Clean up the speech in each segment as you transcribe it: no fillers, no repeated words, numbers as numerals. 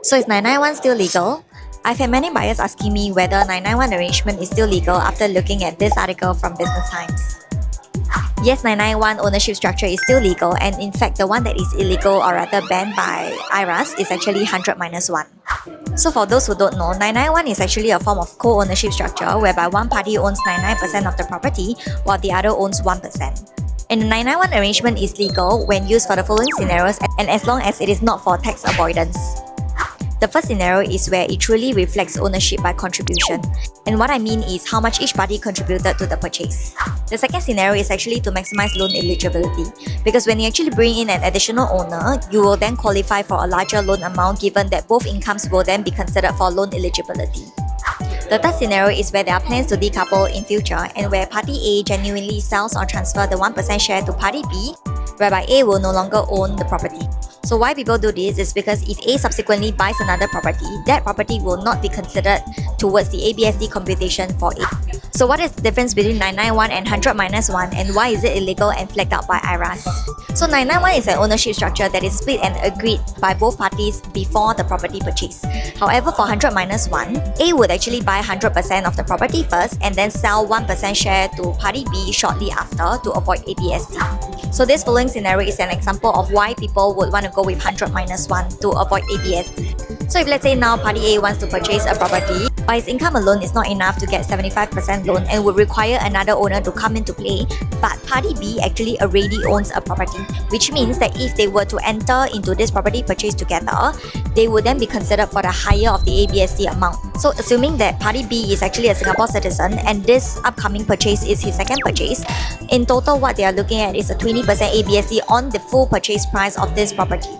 So is 991 still legal? I've had many buyers asking me whether 991 arrangement is still legal after looking at this article from Business Times. Yes, 991 ownership structure is still legal, and in fact the one that is illegal or rather banned by IRAS is actually 100-1. So for those who don't know, 991 is actually a form of co-ownership structure whereby one party owns 99% of the property while the other owns 1%. And the 991 arrangement is legal when used for the following scenarios and as long as it is not for tax avoidance. The first scenario is where it truly reflects ownership by contribution. And what I mean is how much each party contributed to the purchase. The second scenario is actually to maximize loan eligibility. Because when you actually bring in an additional owner, you will then qualify for a larger loan amount given that both incomes will then be considered for loan eligibility. The third scenario is where there are plans to decouple in future and where party A genuinely sells or transfers the 1% share to party B, whereby A will no longer own the property. So why people do this is because if A subsequently buys another property, that property will not be considered towards the ABSD computation for A. So what is the difference between 991 and 100-1 and why is it illegal and flagged out by IRAS? So 991 is an ownership structure that is split and agreed by both parties before the property purchase. However, for 100-1, A would actually buy 100% of the property first and then sell 1% share to party B shortly after to avoid ABSD. So this following scenario is an example of why people would want to go with 100-1 to avoid ABSD. So if let's say now party A wants to purchase a property, but his income alone is not enough to get 75% loan and would require another owner to come into play, but party B actually already owns a property, which means that if they were to enter into this property purchase together, they would then be considered for the higher of the ABSD amount. So assuming that party B is actually a Singapore citizen and this upcoming purchase is his second purchase, in total what they are looking at is a 20% ABSD on the full purchase price of this property.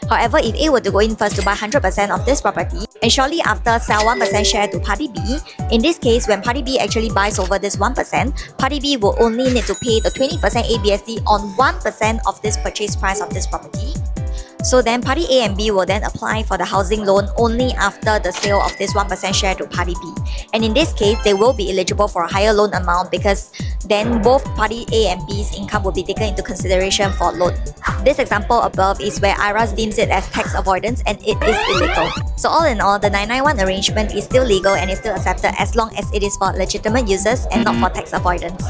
However, if A were to go in first to buy 100% of this property and shortly after sell 1% share to party B, in this case when party B actually buys over this 1%, party B will only need to pay the 20% ABSD on 1% of this purchase price of this property. So then party A and B will then apply for the housing loan only after the sale of this 1% share to party B. And in this case, they will be eligible for a higher loan amount because then both party A and B's income will be taken into consideration for loan. This example above is where IRAS deems it as tax avoidance and it is illegal. So all in all, the 991 arrangement is still legal and is still accepted as long as it is for legitimate uses and not for tax avoidance.